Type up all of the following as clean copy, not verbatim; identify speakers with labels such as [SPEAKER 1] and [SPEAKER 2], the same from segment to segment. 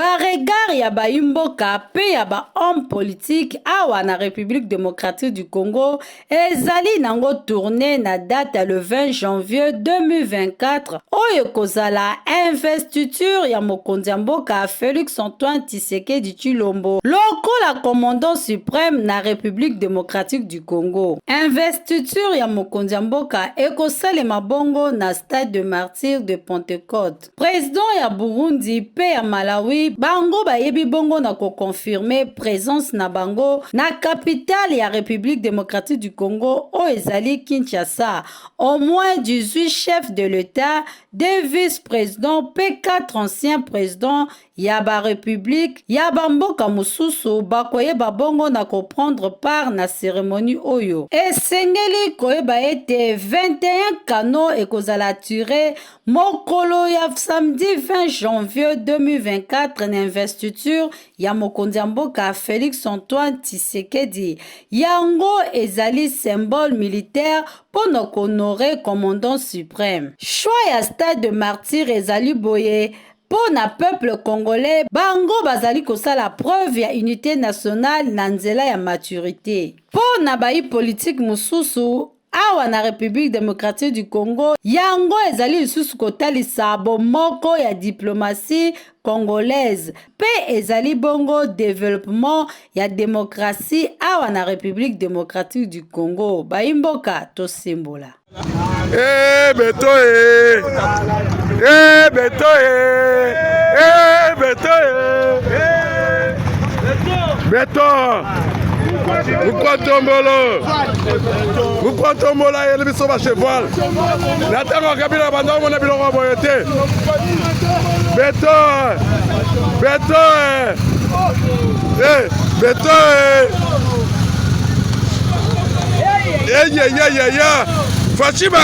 [SPEAKER 1] Baregard ya baimboka pe ya ba homme politique awa na République démocratique du Congo ezali nango tourné na date le 20 janvier 2024 oyo kozala investiture ya mokonzi ya mboka Félix Antoine Tshisekedi Tshilombo lokola commandant suprême na République démocratique du Congo. Investiture ya mokonzi ya mboka ekosalema bongo na stade de martyrs de Pentecôte. Président ya Burundi pe ya Malawi bango bayebi bongo na ko confirmer présence na bango na capitale ya République démocratique du Congo o ezali Kinshasa. Au moins 18 chefs de l'État, 2 vice-présidents, P4 anciens présidents ya ba république ya bamboka mususu bakoyeba bongo na prendre part na cérémonie oyo. Esengeli koyeba ete 21 canaux ekozala tiré mokolo ya samedi 20 janvier 2024 na investiture ya mokonzi ya mboka Félix Antoine Tshisekedi. Yango ezali symbole militaire pour nous honorer commandant suprême. Choix ya stade de martyr ezali boye pour na peuple congolais bango bazali kosala preuve ya unité nationale na nzela ya maturité. Pour na bayi politique mususu awa na République démocratique du Congo yango ezali lisusu kotalisa bomoko ya diplomatie congolaise pe ezali bongo développement ya démocratie awa na République démocratique du Congo. Baimboka tosimbola.
[SPEAKER 2] Beto Beto Beto Beto vous tombolo et le biso ba cheval natango kabila banda mona biloko boyote Beto Beto Beto ya Fatima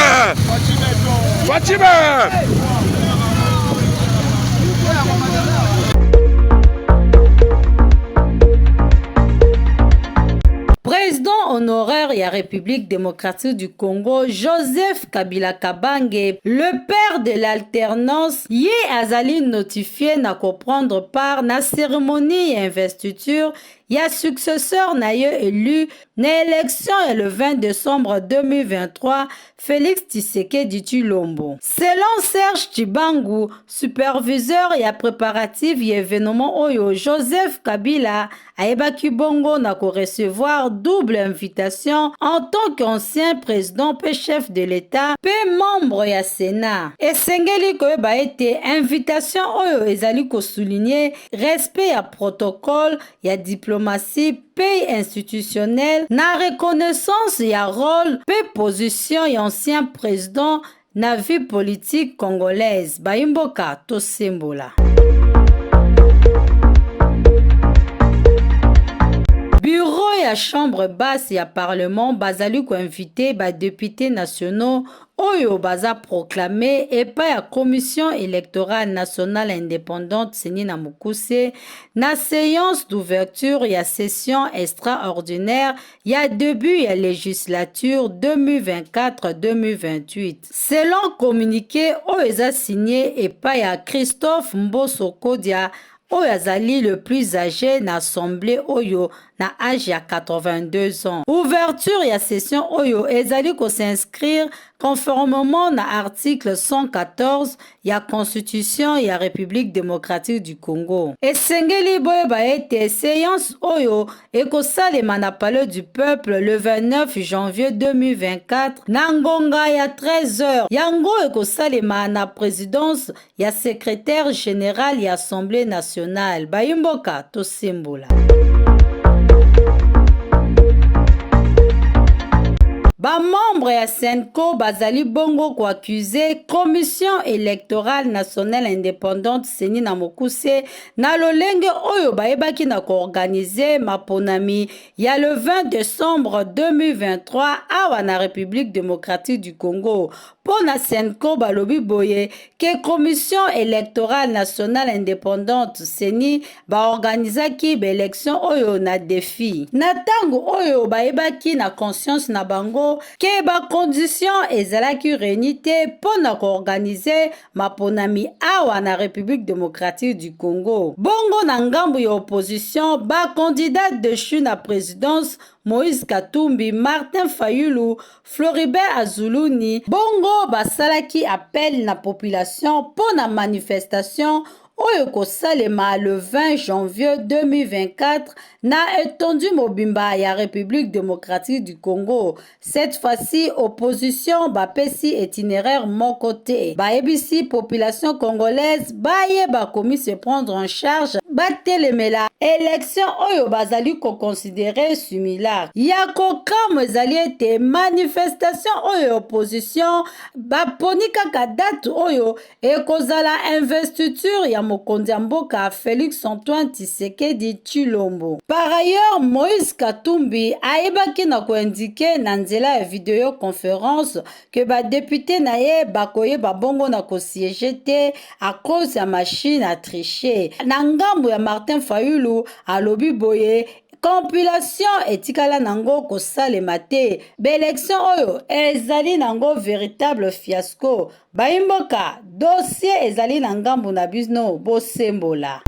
[SPEAKER 1] Président honoraire de la République démocratique du Congo, Joseph Kabila Kabange, le père de l'alternance, y azali notifié na prendre part na cérémonie et investiture. Il y a successeur na yo élu na élection le 20 décembre 2023 Félix Tshisekedi Tshilombo. Selon Serge Chibangu, superviseur et préparatif y événement oyo Joseph Kabila ayebaki bongo na ko recevoir double invitation en tant qu'ancien président pe chef de l'État pe membre ya Sénat. Et sengeli koyeba ete invitation oyo ezali ko souligner respect ya protocole ya diplomatie pays institutionnel na reconnaissance ya rôle pe position ya ancien président na vie politique congolaise. Baimboka tosimbola. Bureau ya chambre basse ya parlement bazali ko invité ba députés nationaux oyo baza proclamé et pas la commission électorale nationale indépendante seni na mukuse na séance d'ouverture ya session extraordinaire ya début ya législature 2024-2028. Selon communiqué oyo eza signé et pas ya Christophe Mboso Kodia oyo azali le plus âgé na assemblée oyo na âge ya 82 ans. Ouverture ya session oyo ezali ko s'inscrire conformément na article 114 ya constitution ya République démocratique du Congo. Esengeli boyeba ete séance oyo ekosalema na palais du peuple le 29 janvier 2024 na ngonga ya 13h. Yango ekosalema na présidence ya secrétaire général ya Assemblée nationale. Bayimboka tosimbola. Ba membre ya Senko bazali bongo ko accusé commission électorale nationale indépendante seni na mokuse na lolenge oyo bayebaki na ko organiser maponami ya le 20 décembre 2023 awa na République démocratique du Congo pona Senko balobi boye ke commission électorale nationale indépendante CENI ba organisaki ba élection oyo na défi na tango oyo bayebaki na conscience na bango ke ba condition ezalaki réuni te pona ko organiser maponami awa na République démocratique du Congo. Bongo na ngambu ya opposition ba candidat déchu na présidence Moïse Katumbi, Martin Fayulu, Floribert Azuluni, bongo basalaki appel na population pour na manifestation oyo kosalema le 20 janvier 2024 na étendu mobimba ya République démocratique du Congo. Cette fois-ci, opposition bapesi itinéraire mon côté. Baebisi population congolaise baye bakomi se prendre en charge batelemela élection oyo bazali ko considérer similaire. Yako kam ezali ete manifestation oyo opposition baponi kaka date oyo ekozala investiture ya mokonzi ya mboka Félix Antoine Tshisekedi Tshilombo. Par ailleurs, Moïse Katumbi ayebaki na koindike na nzela ya vidéoconférence que ba député na ye bakoye babongo na kosiéger te à cause ya machine à tricher. Na ngambo ya Martin Fayulu alobi boye compilation etikala nango kosalema te. Bélection oyo ezali nango véritable fiasco. Baimboka dossier ezali na ngambo na bizno bosembola.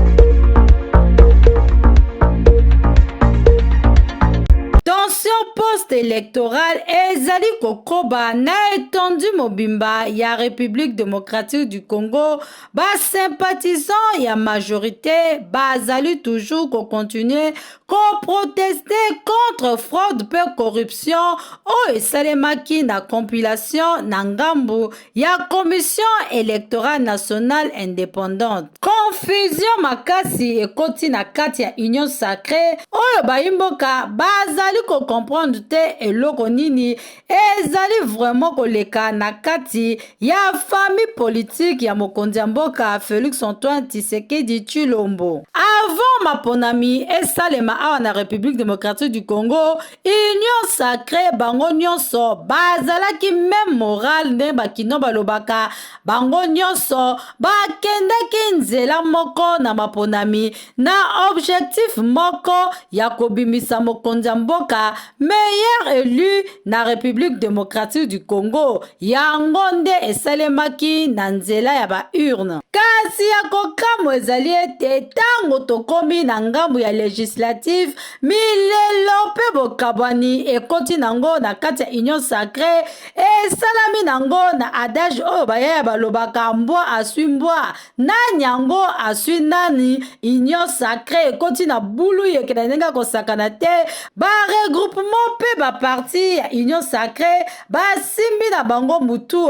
[SPEAKER 1] Tension post-électorale ezali kokoba na étendu mobimba ya République démocratique du Congo. Ba sympathisant ya majorité bazali toujours ko continuer ko protester contre fraude pe corruption o esalemaki na compilation na ngambu ya commission électorale nationale indépendante. Confusion makasi ekoti na kati ya union sacrée oyo baimboka bazali ko comprendre te eloko nini ezali vraiment koleka na kati ya famille politique ya mokonzi ya mboka Félix Antoine Tshisekedi Tshilombo. Avant maponami esalema awa na République démocratique du Congo, union sacrée bango nyonso bazalaki même moral nde bakino balobaka bango nyonso bakendaki nzela moko na maponami na objectif moko ya kobimisa mokonzi ya mboka meilleur élu na République démocratique du Congo yango nde esalemaki na nzela ya ba urne. Kasi ya kokamo ezali ete tango tokomi na ngambu ya législative milelo pe bokabwani ekoti nango na kati ya union sacrée esalami nango na adage oyo bayaya balobaka mbwa aswi mbwa nani yango aswi nani. Union sacrée ekoti na bulu yekena ndenge kosakana te ba regroupement pe ba parti ya union sacrée basimbi na bango mutu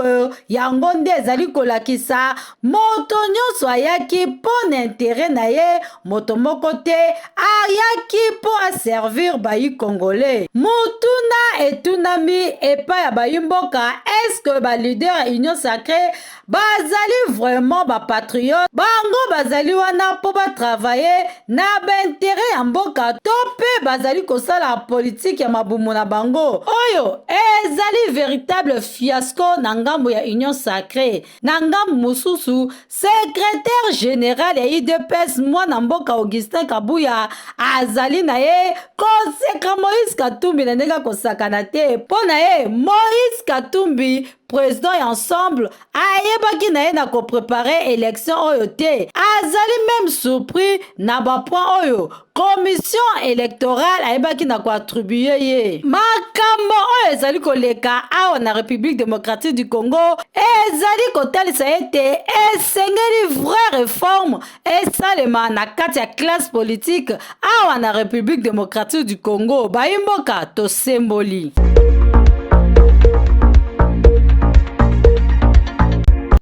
[SPEAKER 1] yango nde ezali kolakisa moto nyonso ayaki po na intérêt na ye moto moko te ayaki po aservir bayi congolais. Mutuna etunami epa ya bayi mboka est-ce ba leader ya union sacrée bazali vraiment ba patriote bango bazali wana po ba travailler na ba intérêt ya mboka to pe bazali kosala politique ya mabumu na bango oyo ezali véritable fiasco na ngambo ya union sacrée. Na ngambo mususu secrétaire général ya UDPS mwana mboka Augustin Kabuya azali na ye koseka Moïse Katumbi na ndenge kosakana te po na ye Moïse Katumbi président et ensemble ayebaki na ye na ko préparer élection oyo te azali même surpris na ba point oyo commission électorale ayebaki na ko attribuer ye. Makambo oyo ezali koleka awa na République démocratique du Congo ezali kotalisa ete esengeli vraie réforme esalema na kati ya classe politique awa na République démocratique du Congo. Baimboka tosemboli.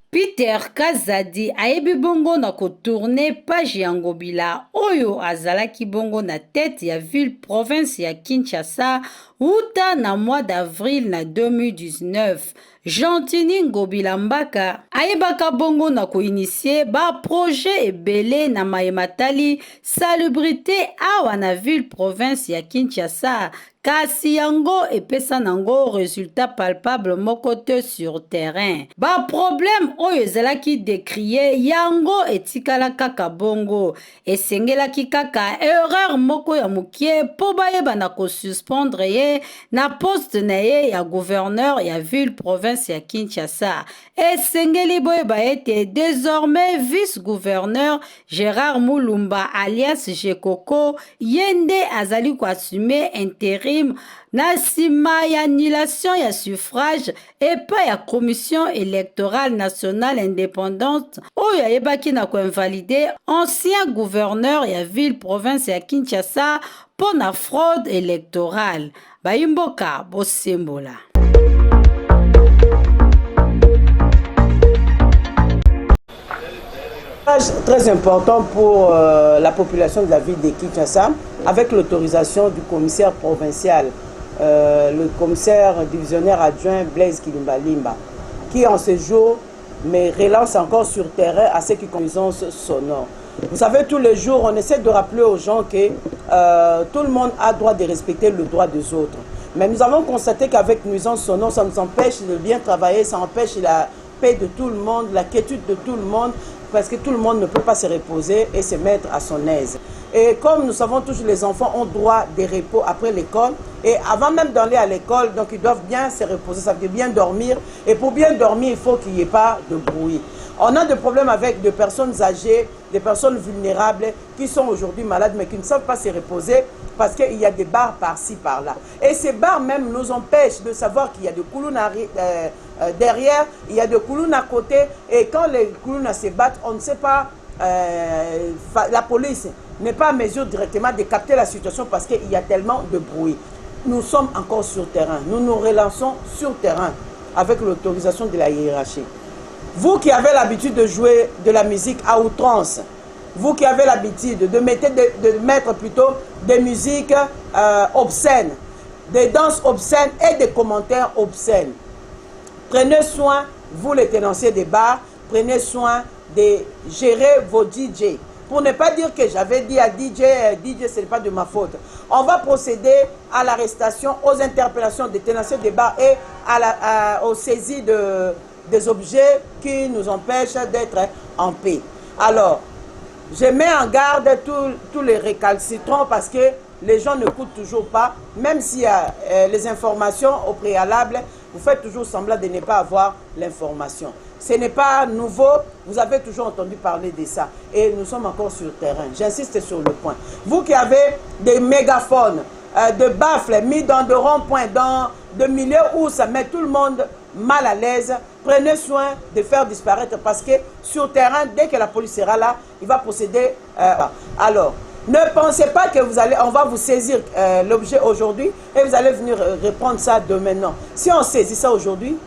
[SPEAKER 1] Peter Kazadi ayebi bongo na kotourne page ya Ngobila oyo azalaki bongo na tête ya ville province ya Kinshasa uta na mois d'avril na 2019. Jantini Ngobila Mbaka ayebaka bongo na koinitie ba projet ebele na mayematali salubrité awa na ville province ya Kinshasa kasi yango epesa nango résultat palpable moko te sur terrain. Ba problème oyo ezalaki décrié yango etikala kaka bongo, esengelaki kaka erreur moko ya mukie po bayeba na kosuspendre ye na poste na ye ya gouverneur ya ville province ya Kinshasa. Esengeli boyeba ete désormais vice-gouverneur Gérard Mulumba alias Jekoko yende azali ko assumer intérim na nsima ya annulation ya suffrage epai ya commission électorale nationale indépendante oyo ayebaki na koinvalide ancien gouverneur ya ville province ya Kinshasa mpo na fraude électorale. Bayimboka bosembola.
[SPEAKER 3] Très important pour la population de la ville de Kinshasa, avec l'autorisation du commissaire provincial, le commissaire divisionnaire adjoint Blaise Kilumba Limba, qui en ce jour me relance encore sur terrain à ce qui concerne nuisance sonore. Vous savez, tous les jours, on essaie de rappeler aux gens que tout le monde a droit de respecter le droit des autres. Mais nous avons constaté qu'avec nuisance sonore, ça nous empêche de bien travailler, ça empêche la paix de tout le monde, la quiétude de tout le monde, parce que tout le monde ne peut pas se reposer et se mettre à son aise. Et comme nous savons tous, les enfants ont droit de repos après l'école. Et avant même d'aller à l'école, donc ils doivent bien se reposer, ça veut dire bien dormir. Et pour bien dormir, il faut qu'il n'y ait pas de bruit. On a des problèmes avec des personnes âgées, des personnes vulnérables qui sont aujourd'hui malades mais qui ne savent pas se reposer parce qu'il y a des bars par-ci, par-là. Et ces bars même nous empêchent de savoir qu'il y a des coulounes derrière, il y a des coulounes à côté. Et quand les coulounes se battent, on ne sait pas, la police n'est pas en mesure directement de capter la situation parce qu'il y a tellement de bruit. Nous sommes encore sur terrain, nous nous relançons sur terrain avec l'autorisation de la hiérarchie. Vous qui avez l'habitude de jouer de la musique à outrance, vous qui avez l'habitude de mettre plutôt des musiques obscènes, des danses obscènes et des commentaires obscènes, prenez soin, vous les tenanciers des bars, prenez soin de gérer vos DJ. Pour ne pas dire que j'avais dit à DJ, ce n'est pas de ma faute. On va procéder à l'arrestation, aux interpellations des tenanciers des bars et aux saisies des objets qui nous empêchent d'être en paix. Alors, je mets en garde tous les récalcitrants parce que les gens ne coûtent toujours pas. Même s'il y a les informations au préalable, vous faites toujours semblant de ne pas avoir l'information. Ce n'est pas nouveau, vous avez toujours entendu parler de ça. Et nous sommes encore sur le terrain. J'insiste sur le point. Vous qui avez des mégaphones, de baffles mis dans de ronds-points, dans de milieux où ça met tout le monde mal à l'aise, prenez soin de faire disparaître parce que sur le terrain, dès que la police sera là, il va procéder. Alors, ne pensez pas que on va vous saisir l'objet aujourd'hui et vous allez venir reprendre ça demain. Non. Si on saisit ça aujourd'hui,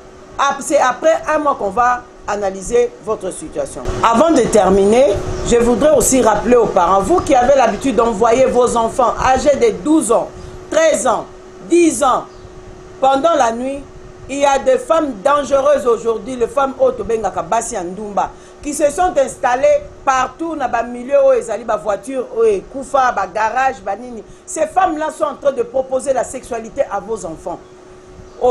[SPEAKER 3] c'est après un mois qu'on va analyser votre situation. Avant de terminer, je voudrais aussi rappeler aux parents, vous qui avez l'habitude d'envoyer vos enfants âgés de 12 ans, 13 ans, 10 ans, pendant la nuit, il y a des femmes dangereuses aujourd'hui, les femmes Otobengaka Basi Ndumba, qui se sont installées partout dans les milieux où ils allaient, voiture, Koufa, garage, banini. Ces femmes-là sont en train de proposer la sexualité à vos enfants. Les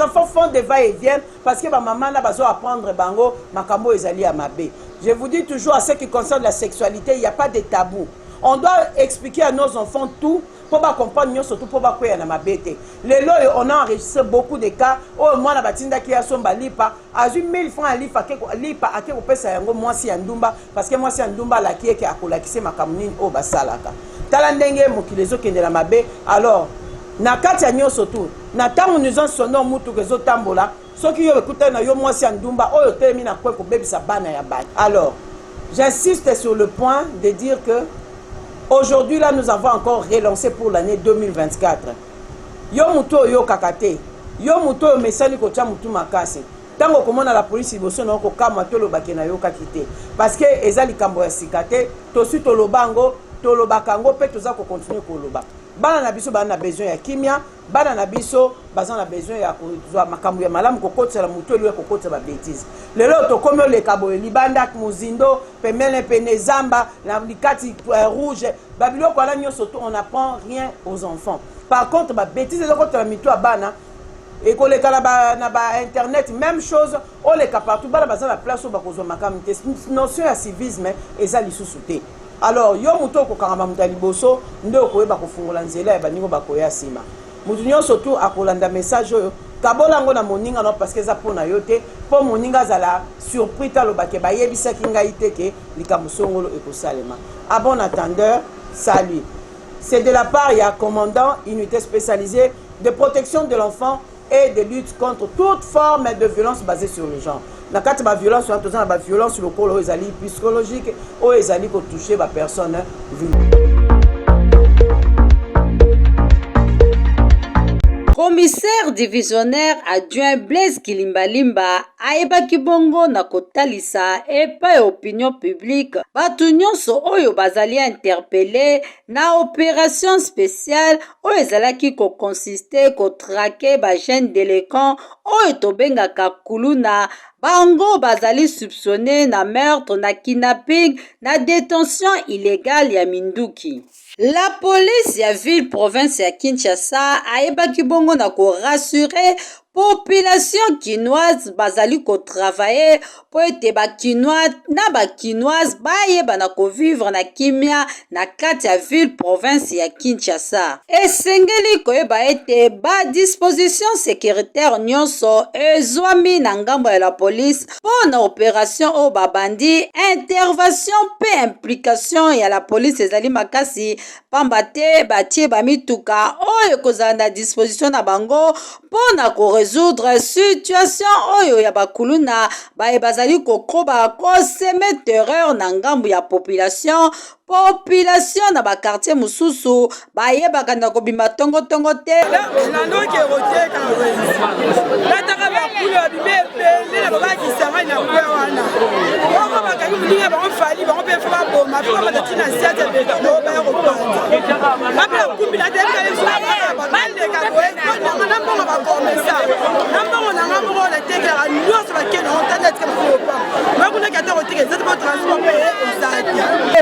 [SPEAKER 3] enfants font des va-et-vient parce que ma maman n'a pas besoin d'apprendre bango, makambo ezali amabe. Je vous dis toujours, à ce qui concerne la sexualité, il n'y a pas de tabou. On doit expliquer à nos enfants tout pour comprendre, surtout pour pas na mabete. Les lois, on a enregistré beaucoup de cas. Oh, moi, la batinda qui a son balipa, a 1000 francs à lipa, à qui vous payez yango, moi, si Ndumba, parce que moi, si Ndumba, la qui est à Kola, qui c'est ma camounine, au basalaka. Talandenge, mokilezo, qui est de la mabe. Alors, na kati nyo surtout, na tamu nous en sonons mutu que zo tambola, ceux qui ont écouté na yo, moi, si Ndumba, oh, termine na quoi, pour baby sa bana ya ban. Alors, j'insiste sur le point de dire que aujourd'hui, là, nous avons encore relancé pour l'année 2024. Yo muto yo kakate. Yo muto yo mesali ko tia mutu makase. Tango komona la police iboso na ko kama to lo bakena yo kakite. Parce que ezali kambo ya sikate, to su to lo bango, to lo bakango pe to za ko continuer ko lo ba. bana na biso bana besoin ya kimia, bana na biso bazana besoin ya kozwa makambo ya malamu kokotela mutu eliwe kokotela ba bêtise. Lelo tokomi oleka boye libanda muzindo pemele pene zamba na likati rouge babiloko ala nyonso to on apprend rien aux enfants. Par contre ba bêtise ezokotela mitu ya bana et qu'on les na ba internet même chose on les partout bana baza na place ba kozwa makambo te notion ya civisme eza lisusu te. Alors yo muto ko kangama mutali boso ndo ko yeba kofungola nzela ya baningo bakoya sima mutu nyonso tu akolanda message oyo kabola ngo na moninga no parce que za pona yo te po moninga zala surpris talo bake bayebisa kinga iteke likambo songolo ekosalema. À bon attendeur, salut. C'est de la part ya commandant unité spécialisée de protection de l'enfant et de lutte contre toute forme de violence basée sur le genre. La carte de violence, on a la violence locale, aux alliés psychologiques, aux alliés qui touchent les personnes vulnérables.
[SPEAKER 1] Commissaire divisionnaire adjoint Blaise Kilimbalimba ayebaki bongo na kotalisa epa opinion publique batu nyonso oyo bazali interpellé na opération spéciale oyo ezalaki ko consiste ko traquer ba jeune délinquant oyo tobengaka kuluna bango bazali soupçonné na meurtre na kidnapping na détention illégale ya Minduki. La police ya ville province ya Kinshasa ayebaki bongo na ko rassurer population kinoise bazali ko travailler po ete ba kinois na ba kinoise bayeba na ko vivre na kimia na kati ya ville province ya Kinshasa. Esengeli koyeba ete ba disposition sécuritaire nyonso ezwami na ngambo ya la police po na opération o babandi intervention pe implication ya la police ezali makasi pamba te batie bamituka oyo kozala na disposition na bango po na ko résoudre situation oyo ya bakuluna baye bazali kokoba koseme terreur na ngambu ya population na ba quartier mususu baye bakanda kobima tongo te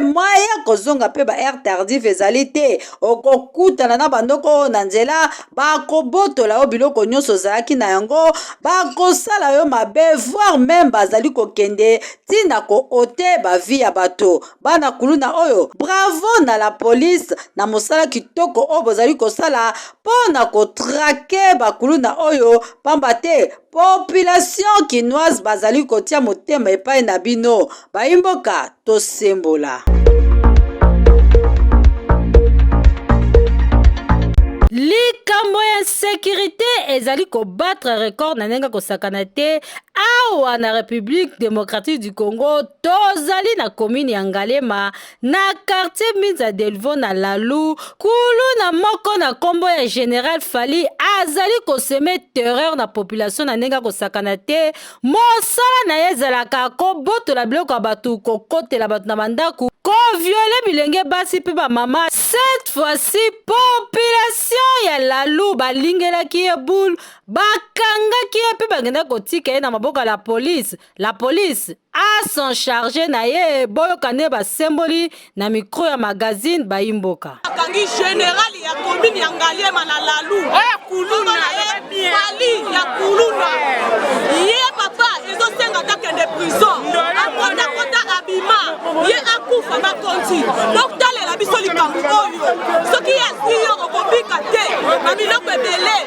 [SPEAKER 1] moyen kozonga pe ba air tardif ezali te okokutana na bandoko na nzela bakobotola yo biloko nyonso ozalaki na yango bakosala yo mabe voire même bazali kokende tina ko ote bavi ya bato bana kuluna oyo bravo na la police na mosala kitoko oyo bozali kosala pona kotrake bakuluna oyo pamba te population kinoise bazali kotia motema epai na bino bayimboka tosembola. Likambo ya sécurité ezali ko battre record na nenga kosakana te awa na République démocratique du Congo tozali na commune ya Ngalema na quartier Minza Delvaux na Lalu kulu na moko na kombo ya Général Fali azali ko semer terreur na population na nenga kosakana te mosala na yezalaka ko botola biloko batu ko kotela batu na mandaku ko violer bilenge basi pe ba mama. Cette fois-ci population ya Lalu balingelaki ye boule bakangaki ye pe bagenda kotika ye na maboka la police. La police a son chargé na ye boyokane basemboli na micro ya magazine bayimboka.
[SPEAKER 4] Kangi général ya commune ya Ngalema na Lalu kuluna ye Fali ya kuluna ye papa ezosenga takende prison akonda kota abima ye akufa makonti donc talela biso likambo oyo soki yasiyo okobika te babiloko ebele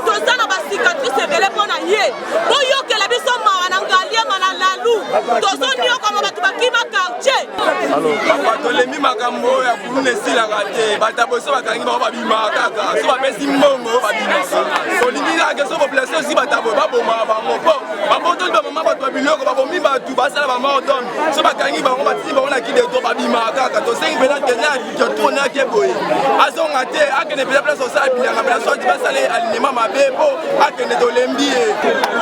[SPEAKER 4] tozana basicatrice ebele mpona ye boyokela biso mawa na Ngalema na Lalu tozoniokama bato bakima quartier.
[SPEAKER 5] Alors papa tolemi makambo ya kuluna esilaka te bataboso bakangi bango babima kaka so bapesi mbongo babimisi olingi kaka so population si batabo baboma bango po babotoli bamama bato babiloko babomi batu basala bamordone so bakangi bango batisi bango na kideto babima kaka tosengi mpena kende tourne ake boye azonga te akende mpena place osala bilanga mpena soti basala alinema mabe po akende tolembi ye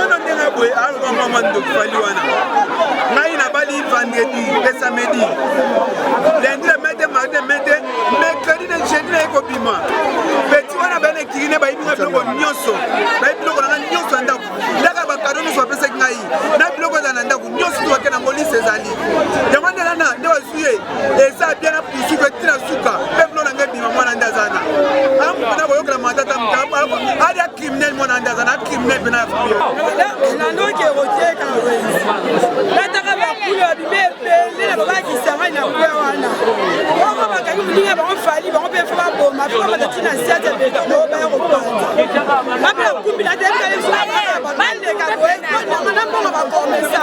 [SPEAKER 6] ono ndenge boye aloka mama ndokufali wana ngai na bali vendredi pe samedi lundi le mede mardi mede mercredi de jeudi kobima beti wana bana kirine bayibinga biloko nyonso bayibi biloko nanga nyonso ya ndako ndaka bakado nyonso bapesaki ngai na biloko eza na ndako nyonso tobake nango lise ezali yango nde nana nde wazuye eza bien na pusuku etina suka mpe bilo nanga ebima mwana nde azana amupena koyokela matata ali acriminel mwana nde azana acriminel mpena
[SPEAKER 4] nanoki erotieka nataka bakulu babime ebele na babakisanga na kwe wana oko bakangi moninga bango fali bango mpe fo baboma fo batati na siate beto baya kopanza bapela kumbi natebaleka boyenanga na mbongo bakomesa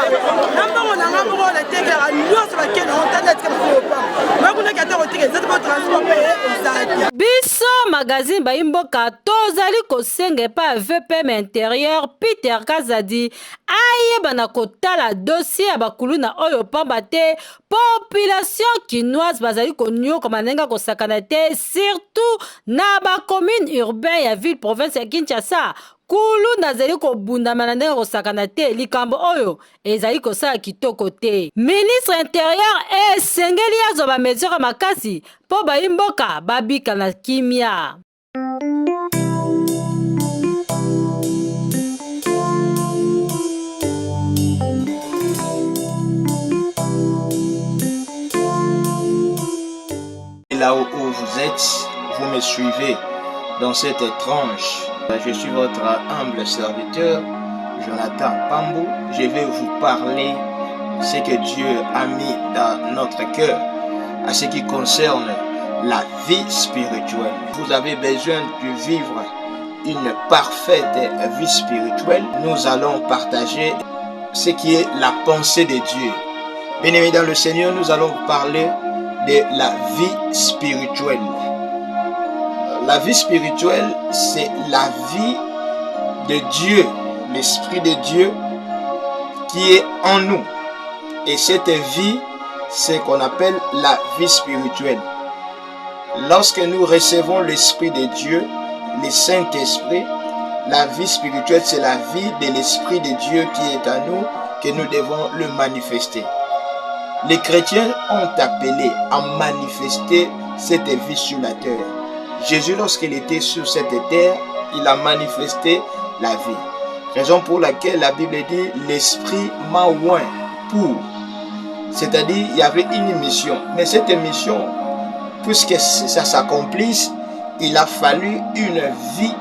[SPEAKER 4] na mbongo nanga moko natekelaka nyonso bakende ontandatika bakopa makunaki ata kotika ezati po transport mpe ezati
[SPEAKER 1] biso magazine bayimboka tozali kosenga epa vpm intérieur Peter Kazadi ayeba na kotala dossier ya bakuluna oyo pamba te population kinoise bazali konyoka manenga kosakana te surtout na bacommune urbain ya ville province ya Kinshasa kuluna zali kobundama na ndenge kosakana te likambo oyo ezali kosala kitoko te. Ministre intérieur esengeli azwa bamesure makasi mpo bayimboka babika na kimia.
[SPEAKER 7] Là où vous êtes, vous me suivez dans cette tranche. Je suis votre humble serviteur, Jonathan Pambou. Je vais vous parler ce que Dieu a mis dans notre cœur à ce qui concerne la vie spirituelle. Vous avez besoin de vivre une parfaite vie spirituelle. Nous allons partager ce qui est la pensée de Dieu. Bien-aimés dans le Seigneur, nous allons parler de la vie spirituelle. La vie spirituelle, c'est la vie de Dieu, l'Esprit de Dieu qui est en nous. Et cette vie, c'est qu'on appelle la vie spirituelle. Lorsque nous recevons l'Esprit de Dieu, le Saint-Esprit, la vie spirituelle, c'est la vie de l'Esprit de Dieu qui est en nous, que nous devons le manifester. Les chrétiens ont appelé à manifester cette vie sur la terre. Jésus, lorsqu'il était sur cette terre, il a manifesté la vie. Raison pour laquelle la Bible dit « l'Esprit m'a oint pour ». C'est-à-dire, il y avait une mission. Mais cette mission, puisque ça s'accomplisse, il a fallu une vie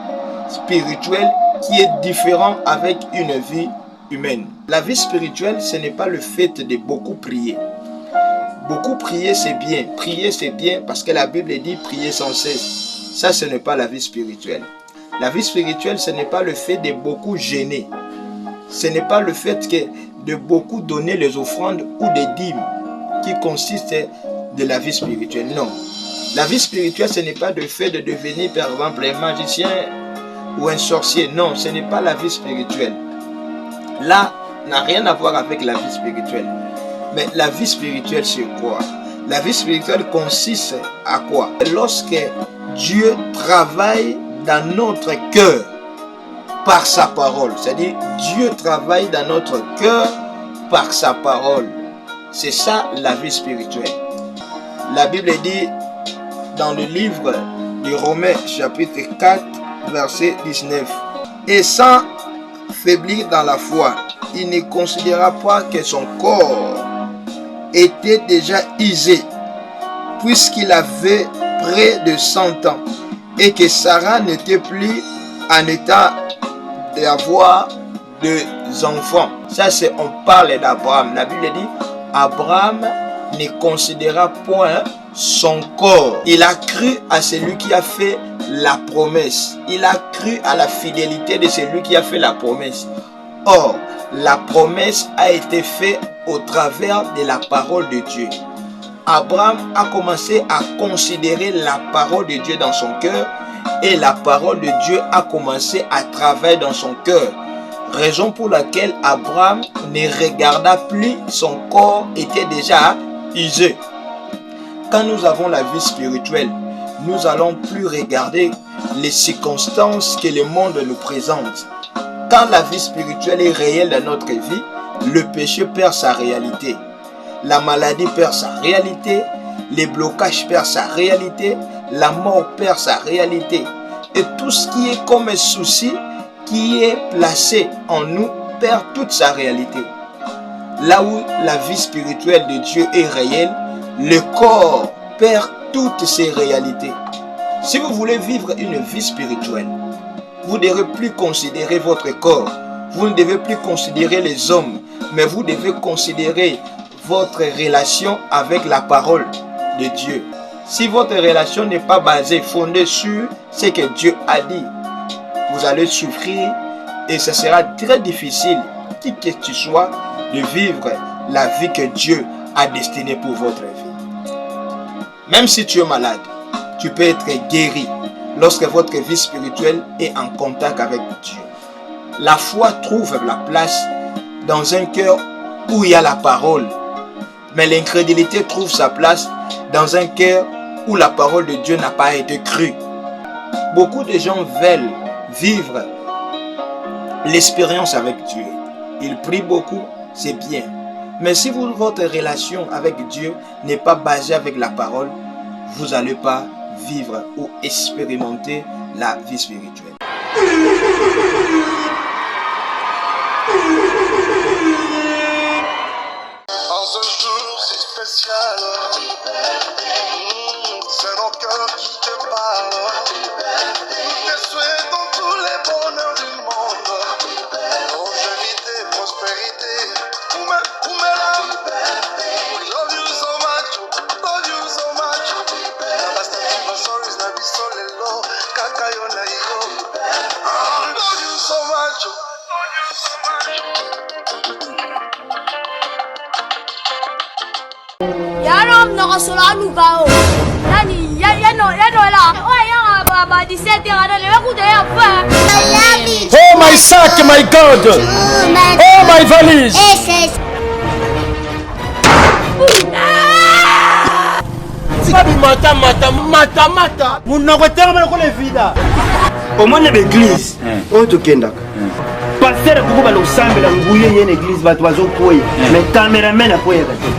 [SPEAKER 7] spirituelle qui est différente avec une vie humaine. La vie spirituelle, ce n'est pas le fait de beaucoup prier. Beaucoup prier, c'est bien. Prier, c'est bien parce que la Bible dit prier sans cesse. Ça, ce n'est pas la vie spirituelle. La vie spirituelle, ce n'est pas le fait de beaucoup gêner. Ce n'est pas le fait de beaucoup donner les offrandes ou des dîmes qui consiste de la vie spirituelle. Non. La vie spirituelle, ce n'est pas le fait de devenir, par exemple, un magicien ou un sorcier. Non, ce n'est pas la vie spirituelle. Là, n'a rien à voir avec la vie spirituelle. Mais la vie spirituelle, c'est quoi? La vie spirituelle consiste à quoi? Lorsque Dieu travaille dans notre cœur par sa parole. C'est-à-dire, Dieu travaille dans notre cœur par sa parole. C'est ça la vie spirituelle. La Bible dit dans le livre de Romains chapitre 4 verset 19. Et sans faiblir dans la foi, il ne considéra pas que son corps était déjà usé, puisqu'il avait près de 100 ans, et que Sarah n'était plus en état d'avoir des enfants. Ça, c'est, on parle d'Abraham. La Bible dit, Abraham ne considéra point son corps. Il a cru à celui qui a fait la promesse. Il a cru à la fidélité de celui qui a fait la promesse. Or, la promesse a été faite au travers de la parole de Dieu. Abraham a commencé à considérer la parole de Dieu dans son cœur et la parole de Dieu a commencé à travailler dans son cœur. Raison pour laquelle Abraham ne regarda plus, son corps était déjà usé. Quand nous avons la vie spirituelle, nous n'allons plus regarder les circonstances que le monde nous présente. Quand la vie spirituelle est réelle dans notre vie, le péché perd sa réalité. La maladie perd sa réalité, les blocages perdent sa réalité, la mort perd sa réalité. Et tout ce qui est comme un souci qui est placé en nous perd toute sa réalité. Là où la vie spirituelle de Dieu est réelle, le corps perd toutes ses réalités. Si vous voulez vivre une vie spirituelle, vous ne devez plus considérer votre corps, vous ne devez plus considérer les hommes, mais vous devez considérer votre relation avec la parole de Dieu. Si votre relation n'est pas basée, fondée sur ce que Dieu a dit, vous allez souffrir et ce sera très difficile, qui que tu sois, de vivre la vie que Dieu a destinée pour votre vie. Même si tu es malade, tu peux être guéri lorsque votre vie spirituelle est en contact avec Dieu. La foi trouve la place dans un cœur où il y a la parole, mais l'incrédulité trouve sa place dans un cœur où la parole de Dieu n'a pas été crue. Beaucoup de gens veulent vivre l'expérience avec Dieu. Ils prient beaucoup, c'est bien. Mais si votre relation avec Dieu n'est pas basée avec la parole, vous n'allez pas vivre ou expérimenter la vie spirituelle.
[SPEAKER 8] En ce jour si spécial, c'est nos cœurs qui te parlent. Nous te souhaitons tous les bonheurs du monde, longévité, prospérité. We love you so much, love you so much. Sorry, na bisolelo, kakayo na yo. Love you so much, love you so much.
[SPEAKER 9] Yarom nakasulanu ba o? Nani, yano la. Oh, yang ba 17 ana le ku de ya pa.
[SPEAKER 10] Oh my sack, my God. Oh my valise. Mata.
[SPEAKER 11] Omone l'église. Oh tokenda. Pasteur kuko ba losambela nguye yene église batu bazokoya. Mais cameraman akoya bato.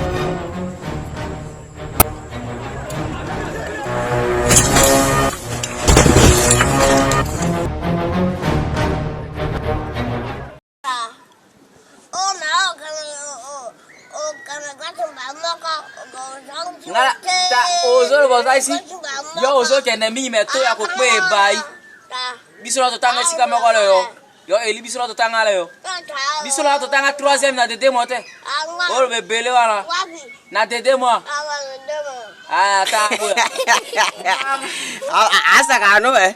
[SPEAKER 12] Yo ozo kende mi meto ya ko pe bai. Bisola to tanga sika mako le yo. Yo eli bisola to tanga le yo. Bisola to tanga 3e na dede mo te. O be bele wala. Na dede mo. Ah ta ko.
[SPEAKER 13] Asa ka no e.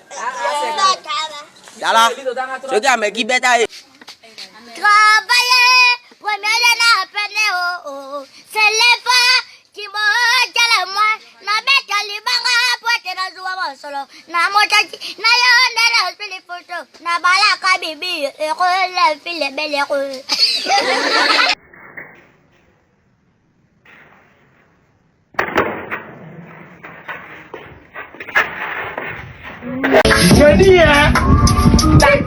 [SPEAKER 13] Dala. So ga me ki beta e.
[SPEAKER 9] Travailler, remets la peine oh. C'est les pas qui m'ont jalé moi. Na beta libanga pote na zuwa solo. Na motaji na yonde na spili photo. Na bala ka bibi e ko le file bele ko.
[SPEAKER 10] Je dis hein. Tac.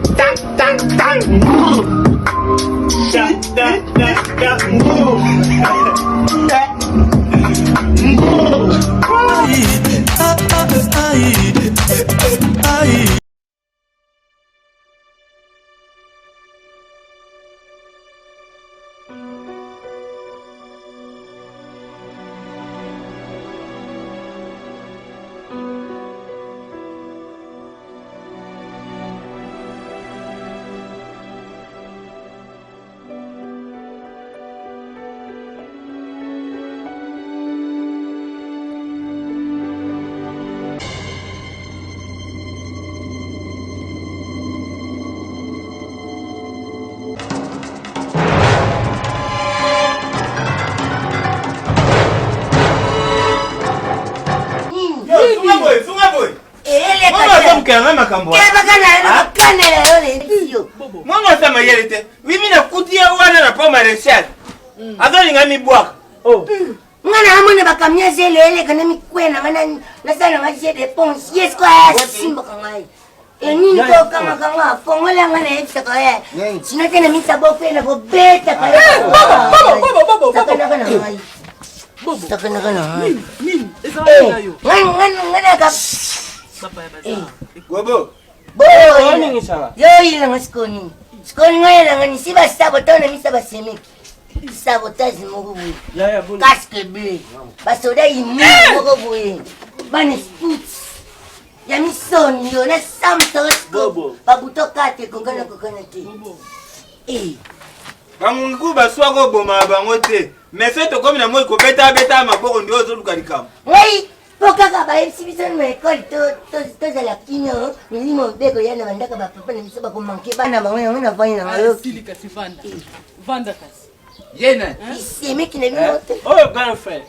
[SPEAKER 11] Mwana sama yelete. Wimi na kutia wana na poma resial. Adoni ngami bwaka. Oh.
[SPEAKER 9] Ngana amone bakamnya zele kana mikwena ngana nasana ngaje de pons yes kwa simba kangai. Eni to kanga fongola ngana epsa kwa ye. Sina tena misa bofela bo beta kwa. Baba. Takana. Min. Eza yo. Ngana ka
[SPEAKER 11] Gobo.
[SPEAKER 14] Yo ilanga sikoni. Sikoni ngayelanga ni siba sabotage mi saba semik. Sabotage moko boye. Casque bleu. Basoda imu moko boye. Bani spoots. Ya misoni yo na samsoscope. Babuto kate kongana te.
[SPEAKER 11] Bangungu baswa ko boma bango te. Mais c'est comme na moi ko beta maboko ndio ozoluka likamo.
[SPEAKER 14] Oui. Pokaka ba exhibition me école to za la kinyo milimo beko yana bandaka ba papa na miso ba ko manke bana ba ngana vanya na ngayo.
[SPEAKER 15] Silika sivanda. Vanda kasi.
[SPEAKER 11] Yena.
[SPEAKER 14] Iseme kile mimote.
[SPEAKER 11] Oh grand frère.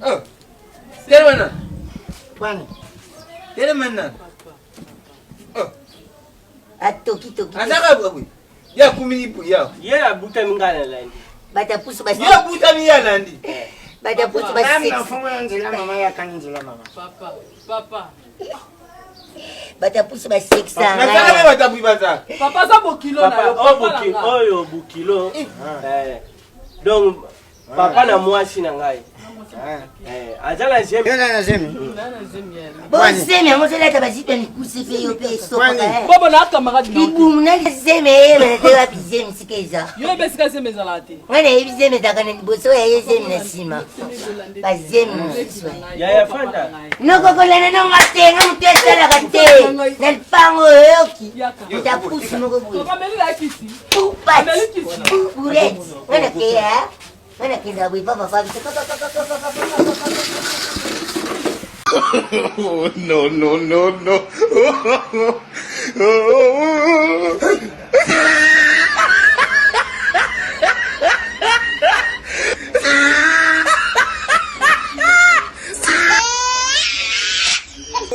[SPEAKER 11] Oh. Terwana.
[SPEAKER 14] Bwana.
[SPEAKER 11] Terwana. Oh.
[SPEAKER 14] Atoki.
[SPEAKER 11] Azaka bwa. Ya kumini pu ya.
[SPEAKER 16] Ya buta mingala landi.
[SPEAKER 14] Bata pusu basi.
[SPEAKER 11] Ya buta miya landi.
[SPEAKER 14] Bata pusu basi.
[SPEAKER 16] Mama ya kanjila mama.
[SPEAKER 15] Papa.
[SPEAKER 14] Bata pusu basi sexa.
[SPEAKER 11] Na sala bata pu baza.
[SPEAKER 15] Papa za bokilo na
[SPEAKER 16] yo. Oyo bokilo. Donc papa na mwasi na ngai. Azala zemi.
[SPEAKER 14] Na zemi. Bon zemi mo sala tabazita ni kusife yo pe sokoka.
[SPEAKER 15] Bobo na camarade na.
[SPEAKER 14] Ibu na zemi me te wa bizemi sikeza.
[SPEAKER 15] Yo be sika zemi zalate.
[SPEAKER 14] Wana hivi zemi takana boso ya zemi na sima. Ba zemi.
[SPEAKER 16] Ya fanta.
[SPEAKER 14] No kokolana no ngatenga mtesa la kate. Na pango yoki. Ta pusu mo ko bu.
[SPEAKER 15] Papa meli la kisi.
[SPEAKER 14] Pupa. Pure. Wana ke ya. Mana kita bui papa papa.
[SPEAKER 10] Oh, no.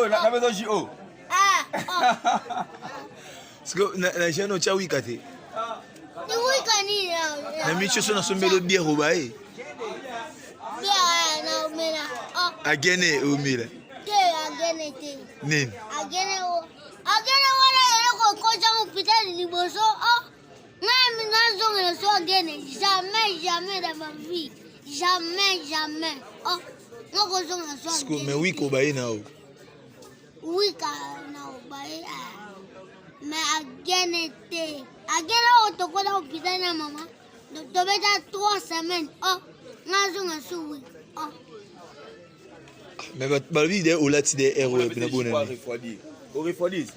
[SPEAKER 5] Na besoin JO. Parce que na jeune au wika te.
[SPEAKER 9] Ni wika ni
[SPEAKER 5] Na micho so na so melo bière au bae.
[SPEAKER 9] Bière na umela.
[SPEAKER 5] Agene umela.
[SPEAKER 9] Te agene te.
[SPEAKER 5] Nini?
[SPEAKER 9] Agene wala eloko koja hospitali ni boso. Même nazo ngela so agene jamais dans ma vie. Jamais. Non kozo ngela so.
[SPEAKER 5] Parce que mais wika au bae na o.
[SPEAKER 9] Wika na o bae. Mais agene te. Agene o to kola hospitali na mama. To beta 3 semaines. Nazo ngela so wi.
[SPEAKER 5] Mais bah vie de au lati de héros et bien bonne.
[SPEAKER 6] Au refroidis.